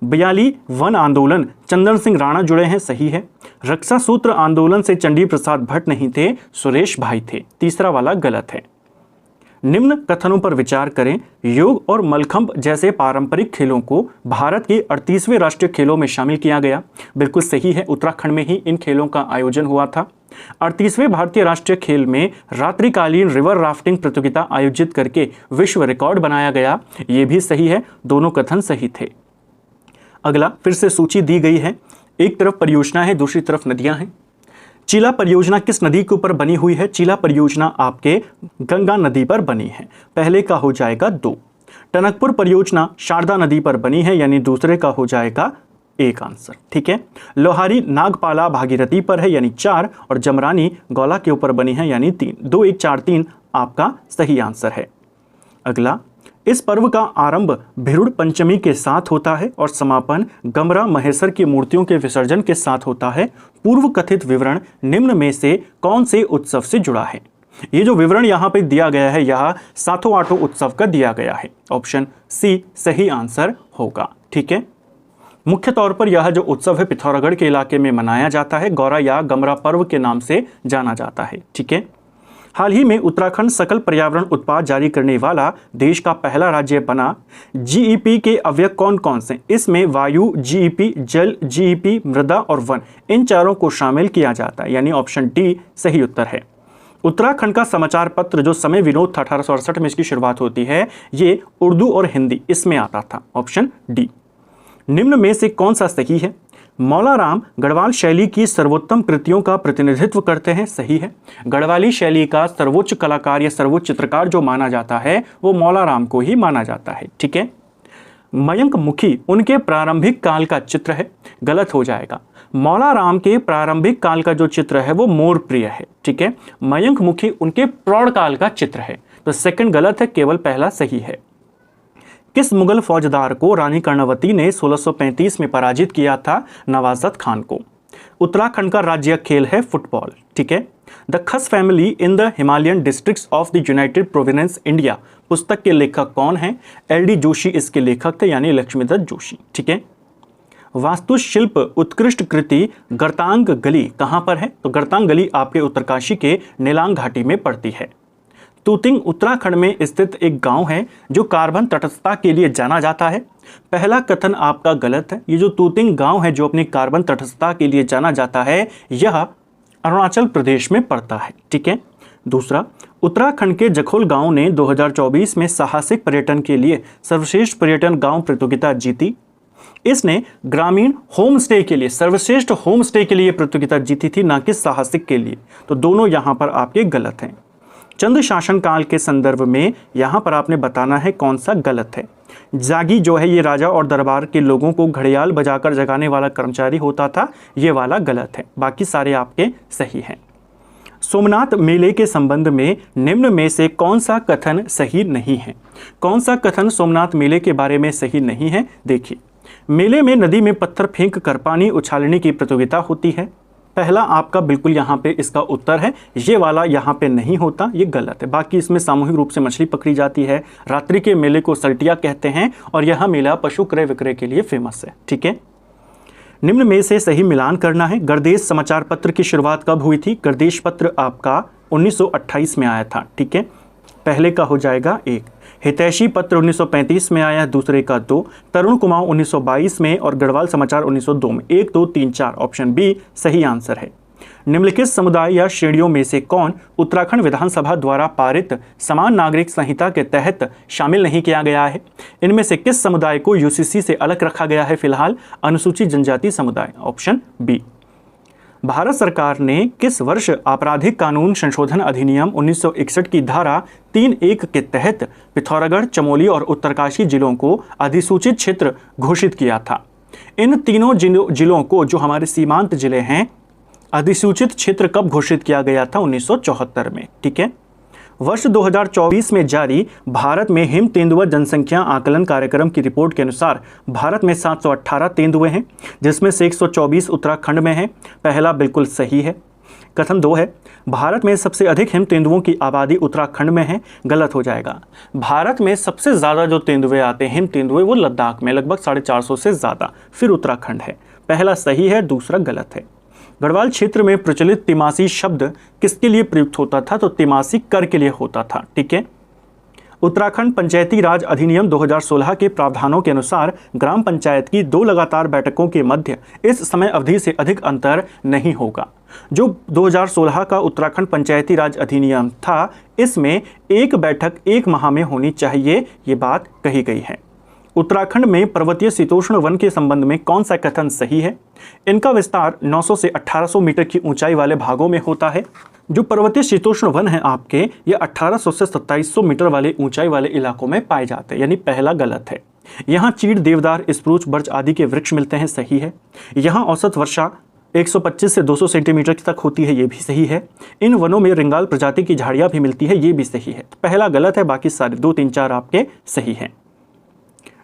बयाली वन आंदोलन चंदन सिंह राणा जुड़े हैं, सही है। रक्षा सूत्र आंदोलन से चंडी प्रसाद भट्ट नहीं थे, सुरेश भाई थे। तीसरा वाला गलत है। निम्न कथनों पर विचार करें। योग और मलखंब जैसे पारंपरिक खेलों को भारत के 38वें राष्ट्रीय खेलों में शामिल किया गया। बिल्कुल सही है, उत्तराखंड में ही इन खेलों का आयोजन हुआ था। 38वें भारतीय राष्ट्रीय खेल में रात्रिकालीन रिवर राफ्टिंग प्रतियोगिता आयोजित करके विश्व रिकॉर्ड बनाया गया। ये भी सही है, दोनों कथन सही थे। अगला फिर से सूची दी गई है, एक तरफ परियोजना है, दूसरी तरफ नदियां हैं। चिला परियोजना किस नदी के ऊपर बनी हुई है? चिला परियोजना आपके गंगा नदी पर बनी है। पहले का हो जाएगा 2। टनकपुर परियोजना शारदा नदी पर बनी है, यानी दूसरे का हो जाएगा 1 आंसर। ठीक है। लोहारी नागपाला भागीरथी पर है, यानी 4। और जमरानी गौला के ऊपर बनी है, यानी 3। 2 1 4 3 आपका सही आंसर है। अगला, इस पर्व का आरंभ भिरुड़ पंचमी के साथ होता है और समापन गमरा महेश्वर की मूर्तियों के विसर्जन के साथ होता है। पूर्व कथित विवरण निम्न में से कौन से उत्सव से जुड़ा है? ये जो विवरण यहाँ पे दिया गया है, यह सातों आठों उत्सव का दिया गया है। ऑप्शन सी सही आंसर होगा। ठीक है। मुख्य तौर पर यह जो उत्सव है पिथौरागढ़ के इलाके में मनाया जाता है, गौरा या गमरा पर्व के नाम से जाना जाता है। ठीक है। हाल ही में उत्तराखंड सकल पर्यावरण उत्पाद जारी करने वाला देश का पहला राज्य बना। जीईपी के अवयव कौन कौन से? इसमें वायु जीईपी, जल जीईपी, मृदा और वन, इन चारों को शामिल किया जाता है, यानी ऑप्शन डी सही उत्तर है। उत्तराखंड का समाचार पत्र जो समय विनोद था, 1868 में इसकी शुरुआत होती है, ये उर्दू और हिंदी इसमें आता था। Option D. निम्न में से कौन सा सही है? मौलाराम गढ़वाल शैली की सर्वोत्तम कृतियों का प्रतिनिधित्व करते हैं, सही है। गढ़वाली शैली का सर्वोच्च कलाकार या सर्वोच्च चित्रकार जो माना जाता है वो मौलाराम को ही माना जाता है। ठीक है। मयंक मुखी उनके प्रारंभिक काल का चित्र है, गलत हो जाएगा। मौलाराम के प्रारंभिक काल का जो चित्र है वो मोर प्रिय है। ठीक है। मयंक मुखी उनके प्रौढ़ काल का चित्र है, तो सेकंड गलत है, केवल पहला सही है। किस मुगल फौजदार को रानी कर्णवती ने 1635 में पराजित किया था? नवाजत खान को। उत्तराखंड का राज्य खेल है फुटबॉल। ठीक है। The Khas family in the Himalayan districts of the United province India पुस्तक के लेखक कौन है? एल.डी. जोशी इसके लेखक थे, यानी लक्ष्मीदत्त जोशी। ठीक है। वास्तुशिल्प उत्कृष्ट कृति गर्तांग गली कहाँ पर है? तो गर्तांग गली आपके उत्तरकाशी के नीलांग घाटी में पड़ती है। तूतिंग उत्तराखंड में स्थित एक गांव है जो कार्बन तटस्थता के लिए जाना जाता है। पहला कथन आपका गलत है। ये जो तूतिंग गांव है जो अपनी कार्बन तटस्थता के लिए जाना जाता है, यह अरुणाचल प्रदेश में पड़ता है। ठीक है। दूसरा, उत्तराखंड के जखोल गांव ने 2024 में साहसिक पर्यटन के लिए सर्वश्रेष्ठ पर्यटन गांव प्रतियोगिता जीती। इसने ग्रामीण होम स्टे के लिए सर्वश्रेष्ठ होम स्टे के लिए प्रतियोगिता जीती थी, ना कि साहसिक के लिए। तो दोनों यहाँ पर आपके गलत हैं। चंद शासनकाल के संदर्भ में यहाँ पर आपने बताना है कौन सा गलत है। जागी जो है ये राजा और दरबार के लोगों को घड़ियाल बजाकर जगाने वाला कर्मचारी होता था, ये वाला गलत है। बाकी सारे आपके सही हैं। सोमनाथ मेले के संबंध में निम्न में से कौन सा कथन सही नहीं है? कौन सा कथन सोमनाथ मेले के बारे में सही नहीं है? देखिए, मेले में नदी में पत्थर फेंक कर पानी उछालने की प्रतियोगिता होती है। पहला आपका बिल्कुल यहाँ पे इसका उत्तर है, ये वाला यहाँ पे नहीं होता, ये गलत है। बाकी इसमें सामूहिक रूप से मछली पकड़ी जाती है, रात्रि के मेले को सल्टिया कहते हैं और यह मेला पशु क्रय विक्रय के लिए फेमस है। ठीक है, निम्न में से सही मिलान करना है। गर्देश समाचार पत्र की शुरुआत कब हुई थी? गर्देश पत्र आपका 1928 में आया था। ठीक है, पहले का हो जाएगा 1। हितैषी पत्र 1935 में आया, दूसरे का 2। तरुण कुमाऊं 1922 में और गढ़वाल समाचार 1902 में। 1, 2, 3, 4 ऑप्शन बी सही आंसर है। निम्नलिखित समुदाय या श्रेणियों में से कौन उत्तराखंड विधानसभा द्वारा पारित समान नागरिक संहिता के तहत शामिल नहीं किया गया है? इनमें से किस समुदाय को यूसीसी से अलग रखा गया है फिलहाल? अनुसूचित जनजाति समुदाय, ऑप्शन बी। भारत सरकार ने किस वर्ष आपराधिक कानून संशोधन अधिनियम 1961 की धारा 3(1) के तहत पिथौरागढ़, चमोली और उत्तरकाशी जिलों को अधिसूचित क्षेत्र घोषित किया था? इन तीनों जिलों को, जो हमारे सीमांत जिले हैं, अधिसूचित क्षेत्र कब घोषित किया गया था? 1974 में। ठीक है, वर्ष 2024 में जारी भारत में हिम तेंदुआ जनसंख्या आकलन कार्यक्रम की रिपोर्ट के अनुसार भारत में 718 तेंदुए हैं, जिसमें से 124 उत्तराखंड में हैं। पहला बिल्कुल सही है। कथन 2 है, भारत में सबसे अधिक हिम तेंदुओं की आबादी उत्तराखंड में है, गलत हो जाएगा। भारत में सबसे ज़्यादा जो तेंदुए आते हैं, हिम तेंदुए, वो लद्दाख में लगभग 450 से ज़्यादा, फिर उत्तराखंड है। पहला सही है, दूसरा गलत है। गढ़वाल क्षेत्र में प्रचलित तिमासी शब्द किसके लिए प्रयुक्त होता था? तो तिमासी कर के लिए होता था। ठीक है, उत्तराखंड पंचायती राज अधिनियम 2016 के प्रावधानों के अनुसार ग्राम पंचायत की 2 लगातार बैठकों के मध्य इस समय अवधि से अधिक अंतर नहीं होगा। जो 2016 का उत्तराखंड पंचायती राज अधिनियम था, इसमें 1 बैठक 1 माह में होनी चाहिए, ये बात कही गई है। उत्तराखंड में पर्वतीय शीतोष्ण वन के संबंध में कौन सा कथन सही है? इनका विस्तार 900 से 1800 मीटर की ऊंचाई वाले भागों में होता है। जो पर्वतीय शीतोष्ण वन है आपके, ये 1800 से 2700 मीटर वाले ऊंचाई वाले इलाकों में पाए जाते हैं, यानी पहला गलत है। यहाँ चीड़, देवदार, स्प्रूच, बर्च आदि के वृक्ष मिलते हैं, सही है। यहाँ औसत वर्षा 125 से 200 सेंटीमीटर तक होती है, ये भी सही है। इन वनों में रिंगाल प्रजाति की झाड़ियाँ भी मिलती है, ये भी सही है। पहला गलत है, बाकी सारे 2, 3, 4 आपके सही हैं।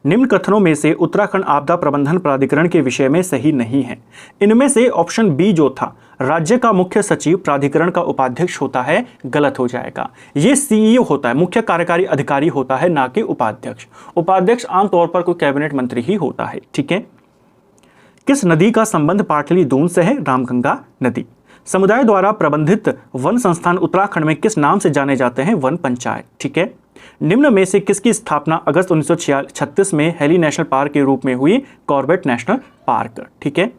निम्न कथनों में से उत्तराखंड आपदा प्रबंधन प्राधिकरण के विषय में सही नहीं है। इनमें से ऑप्शन बी जो था, राज्य का मुख्य सचिव प्राधिकरण का उपाध्यक्ष होता है, गलत हो जाएगा। ये सीईओ होता है, मुख्य कार्यकारी अधिकारी होता है, ना कि उपाध्यक्ष। उपाध्यक्ष आमतौर पर कोई कैबिनेट मंत्री ही होता है। ठीक है, किस नदी का संबंध पाटली दून से है? रामगंगा नदी। समुदाय द्वारा प्रबंधित वन संस्थान उत्तराखंड में किस नाम से जाने जाते हैं? वन पंचायत। ठीक है, निम्न में से किसकी स्थापना अगस्त 1936 में हेली नेशनल पार्क के रूप में हुई? Corbett national park. ठीक है,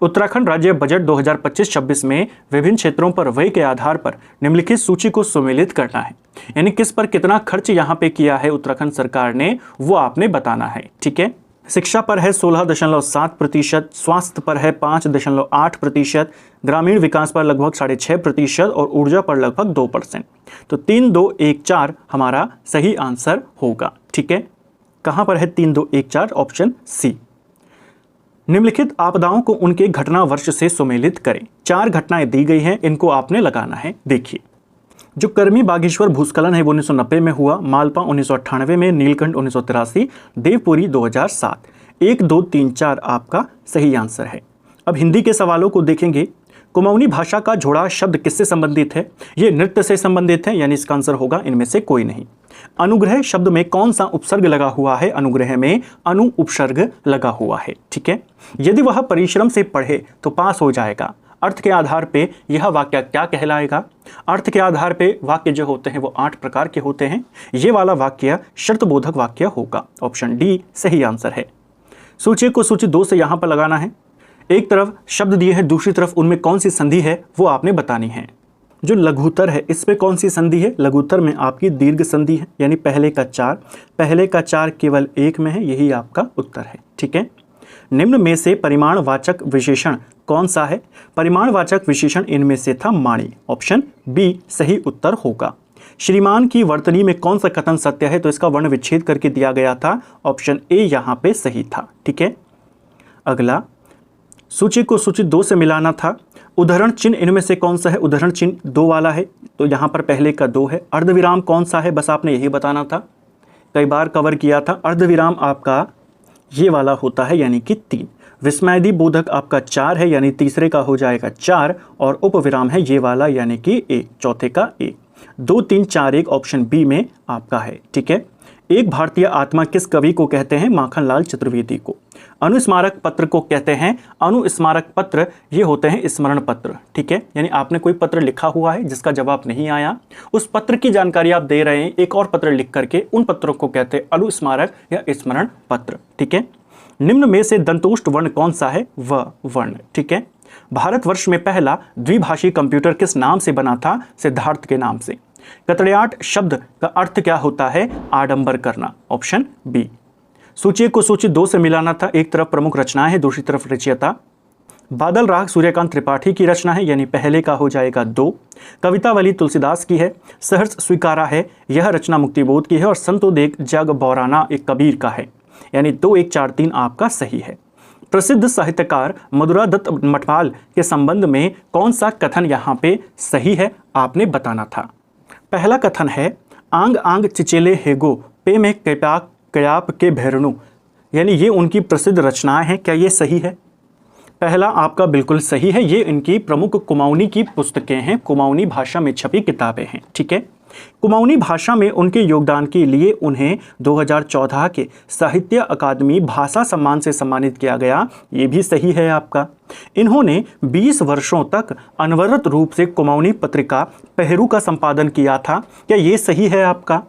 उत्तराखंड राज्य बजट 2025-26 में विभिन्न क्षेत्रों पर व्यय के आधार पर निम्नलिखित सूची को सुमेलित करना है। यानी किस पर कितना खर्च यहाँ पे किया है उत्तराखंड सरकार ने, वो आपने बताना है। ठीक है, शिक्षा पर है 16.7%, स्वास्थ्य पर है 5.8%, ग्रामीण विकास पर लगभग 6.5% और ऊर्जा पर लगभग 2%। तो 3, 2, 1, 4 हमारा सही आंसर होगा। ठीक है, कहाँ पर है 3, 2, 1, 4? Option C. निम्नलिखित आपदाओं को उनके घटना वर्ष से सुमेलित करें। 4 घटनाएं दी गई हैं, इनको आपने लगाना है। देखिए, जो कर्मी बागेश्वर भूस्खलन है वो 1990 में हुआ, मालपा 1998 में, नीलकंठ 1983, देवपुरी 2007। 1, 2, 3, 4 आपका सही आंसर है। अब हिंदी के सवालों को देखेंगे। कुमाऊनी भाषा का जोड़ा शब्द किससे संबंधित है? ये नृत्य से संबंधित है, यानी इसका आंसर होगा इनमें से कोई नहीं। अनुग्रह शब्द में कौन सा उपसर्ग लगा हुआ है? अनुग्रह में अनु उपसर्ग लगा हुआ है। ठीक है, यदि वह परिश्रम से पढ़े तो पास हो जाएगा। अर्थ के आधार पे यह वाक्य क्या कहलाएगा? अर्थ के आधार पे वाक्य जो होते हैं वो 8 प्रकार के होते हैं। ये वाला वाक्य शर्तबोधक वाक्य होगा। ऑप्शन डी सही आंसर है। सूची को सूची 2 से यहाँ पर लगाना है। एक तरफ शब्द दिए हैं, दूसरी तरफ उनमें कौन सी संधि है वो आपने बतानी है। जो लघुत्तर है इस पे कौन सी संधि है? लघुत्तर में आपकी दीर्घ संधि है, यानी पहले का 4। पहले का 4 केवल 1 में है, यही आपका उत्तर है। ठीक है, निम्न में से परिमाणवाचक विशेषण कौन सा है? परिमाणवाचक विशेषण इनमें से था माणी। ऑप्शन बी सही उत्तर होगा। श्रीमान की वर्तनी में कौन सा कथन सत्य है? तो इसका वर्ण विच्छेद करके दिया गया था। ऑप्शन ए यहाँ पे सही था। ठीक है, अगला सूची को सूची 2 से मिलाना था। उदाहरण चिन्ह इनमें से कौन सा है? उदाहरण चिन्ह 2 वाला है, तो यहाँ पर पहले का 2 है। अर्धविराम कौन सा है? बस आपने यही बताना था, कई बार कवर किया था। अर्धविराम आपका ये वाला होता है, यानी कि 3। विस्मयादि बोधक आपका 4 है, यानी तीसरे का हो जाएगा 4, और उपविराम है ये वाला यानी कि ए, चौथे का ए। 2 3 4 1 ऑप्शन बी में आपका है। ठीक है। एक भारतीय आत्मा किस कवि को कहते हैं? माखनलाल चतुर्वेदी को। अनुस्मारक पत्र को कहते हैं, अनुस्मारक पत्र ये होते हैं स्मरण पत्र। ठीक है, यानी आपने कोई पत्र लिखा हुआ है जिसका जवाब नहीं आया, उस पत्र की जानकारी आप दे रहे हैं एक और पत्र लिख करके, उन पत्रों को कहते हैं अनुस्मारक या स्मरण पत्र। ठीक है। निम्न में से दंतोष्ट वर्ण कौन सा है? व वर्ण। ठीक है। भारतवर्ष में पहला द्विभाषी कंप्यूटर किस नाम से बना था? सिद्धार्थ के नाम से। कतड़याट शब्द का अर्थ क्या होता है? आडंबर करना, ऑप्शन बी। सूची को सूची 2 से मिलाना था, एक तरफ प्रमुख रचनाएं है, दूसरी तरफ रचयिता। बादल राग सूर्यकांत त्रिपाठी की रचना है, यानी पहले का हो जाएगा 2। कवितावली तुलसीदास की है। सहर्ष स्वीकारा है, यह रचना मुक्तिबोध की है। और संतोदेक जग बौराना एक कबीर का है, यानी 2 1 4 3 आपका सही है। प्रसिद्ध साहित्यकार मधुरा दत्त मठपाल के संबंध में कौन सा कथन यहाँ पे सही है आपने बताना था। पहला कथन है, आंग आंग चिचेले हेगो पे में कैपाक कयाप के भैरनु, यानी ये उनकी प्रसिद्ध रचनाएं हैं। क्या ये सही है? पहला आपका बिल्कुल सही है। ये इनकी प्रमुख कुमाऊनी की पुस्तकें हैं, कुमाऊनी भाषा में छपी किताबें हैं। ठीक है। कुमाऊनी भाषा में उनके योगदान के लिए उन्हें 2014 के साहित्य अकादमी भाषा सम्मान से सम्मानित किया गया, ये भी सही है आपका। इन्होंने 20 वर्षों तक अनवरत रूप से कुमाऊनी पत्रिका पहरू का संपादन किया था। क्या ये सही है आपका?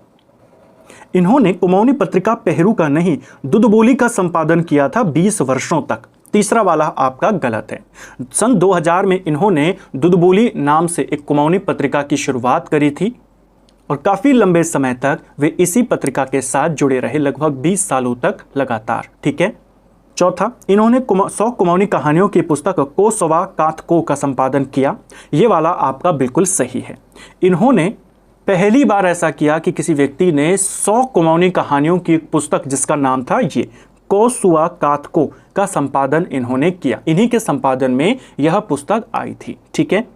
इन्होंने कुमाऊनी पत्रिका पहरू का नहीं, दुदबोली का संपादन किया था 20 वर्षों तक। तीसरा वाला आपका गलत है। सन 2000 में इन्होंने दुदबोली नाम से एक कुमाऊनी पत्रिका की शुरुआत करी थी और काफ़ी लंबे समय तक वे इसी पत्रिका के साथ जुड़े रहे, लगभग 20 सालों तक लगातार। ठीक है। चौथा, इन्होंने 100 कुमाऊनी कहानियों की पुस्तक को सवा काथ को का संपादन किया, ये वाला आपका बिल्कुल सही है। इन्होंने पहली बार ऐसा किया कि किसी व्यक्ति ने 100 कुमाऊनी कहानियों की पुस्तक जिसका नाम था ये कोसुआ काथको का संपादन इन्होंने किया, इन्हीं के संपादन में यह पुस्तक आई थी। ठीक है।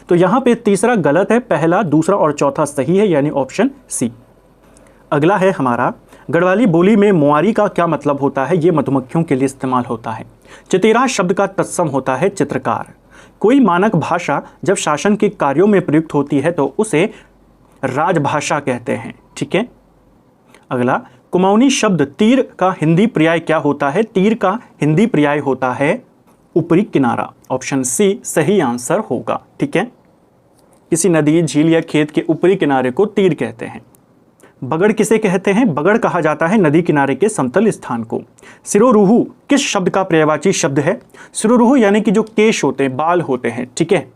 तो यहाँ पे तीसरा गलत है, पहला दूसरा और चौथा सही है, यानी ऑप्शन सी। अगला है हमारा, गढ़वाली बोली में मुआरी का क्या मतलब होता है? ये मधुमक्खियों के लिए इस्तेमाल होता है। चितेरा शब्द का तत्सम होता है चित्रकार। कोई मानक भाषा जब शासन के कार्यों में प्रयुक्त होती है तो उसे राजभाषा कहते हैं। ठीक है। अगला, कुमाऊनी शब्द तीर का हिंदी पर्याय क्या होता है? तीर का हिंदी पर्याय होता है ऊपरी किनारा, ऑप्शन सी सही आंसर होगा। ठीक है। किसी नदी, झील या खेत के ऊपरी किनारे को तीर कहते हैं। बगड़ किसे कहते हैं? बगड़ कहा जाता है नदी किनारे के समतल स्थान को। सिरोरूहू किस शब्द का पर्यायवाची शब्द है? सिरोरूहू यानी कि जो केश होते हैं, बाल होते हैं। ठीक है।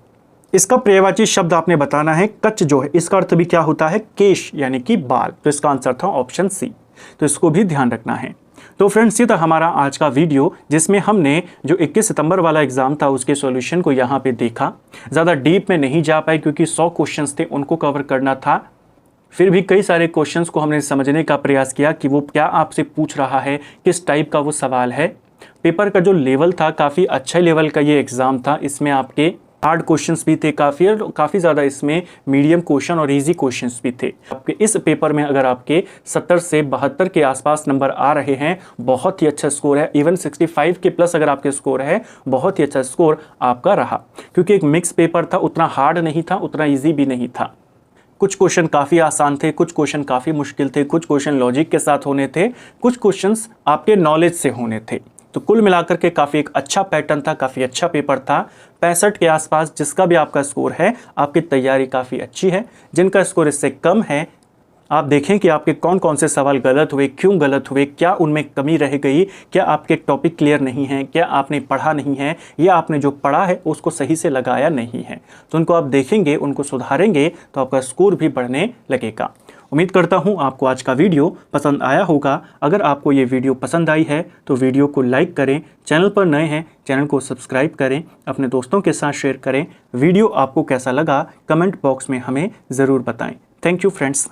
इसका पर्यायवाची शब्द आपने बताना है। कच जो है इसका अर्थ भी क्या होता है? केश यानी कि बाल। तो इसका आंसर था ऑप्शन सी, तो इसको भी ध्यान रखना है। तो फ्रेंड्स, ये था हमारा आज का वीडियो जिसमें हमने जो 21 सितंबर वाला एग्जाम था उसके सॉल्यूशन को यहाँ पे देखा। ज़्यादा डीप में नहीं जा पाए क्योंकि 100 क्वेश्चंस थे, उनको कवर करना था। फिर भी कई सारे क्वेश्चंस को हमने समझने का प्रयास किया कि वो क्या आपसे पूछ रहा है, किस टाइप का वो सवाल है। पेपर का जो लेवल था काफ़ी अच्छा लेवल का ये एग्ज़ाम था। इसमें आपके हार्ड क्वेश्चंस भी थे काफ़ी ज़्यादा, इसमें मीडियम क्वेश्चन और इजी क्वेश्चंस भी थे। आपके इस पेपर में अगर आपके 70 से 72 के आसपास नंबर आ रहे हैं, बहुत ही अच्छा स्कोर है। इवन 65 के प्लस अगर आपके स्कोर है, बहुत ही अच्छा स्कोर आपका रहा, क्योंकि एक मिक्स पेपर था, उतना हार्ड नहीं था, उतना ईजी भी नहीं था। कुछ क्वेश्चन काफ़ी आसान थे, कुछ क्वेश्चन काफ़ी मुश्किल थे, कुछ क्वेश्चन लॉजिक के साथ होने थे, कुछ क्वेश्चंस आपके नॉलेज से होने थे। तो कुल मिलाकर के काफ़ी एक अच्छा पैटर्न था, काफ़ी अच्छा पेपर था। 65 के आसपास जिसका भी आपका स्कोर है, आपकी तैयारी काफ़ी अच्छी है। जिनका स्कोर इससे कम है, आप देखें कि आपके कौन कौन से सवाल गलत हुए, क्यों गलत हुए, क्या उनमें कमी रह गई, क्या आपके टॉपिक क्लियर नहीं है, क्या आपने पढ़ा नहीं है, या आपने जो पढ़ा है उसको सही से लगाया नहीं है। तो उनको आप देखेंगे, उनको सुधारेंगे तो आपका स्कोर भी बढ़ने लगेगा। उम्मीद करता हूँ आपको आज का वीडियो पसंद आया होगा। अगर आपको ये वीडियो पसंद आई है तो वीडियो को लाइक करें, चैनल पर नए हैं चैनल को सब्सक्राइब करें, अपने दोस्तों के साथ शेयर करें। वीडियो आपको कैसा लगा कमेंट बॉक्स में हमें ज़रूर बताएं। Thank you friends.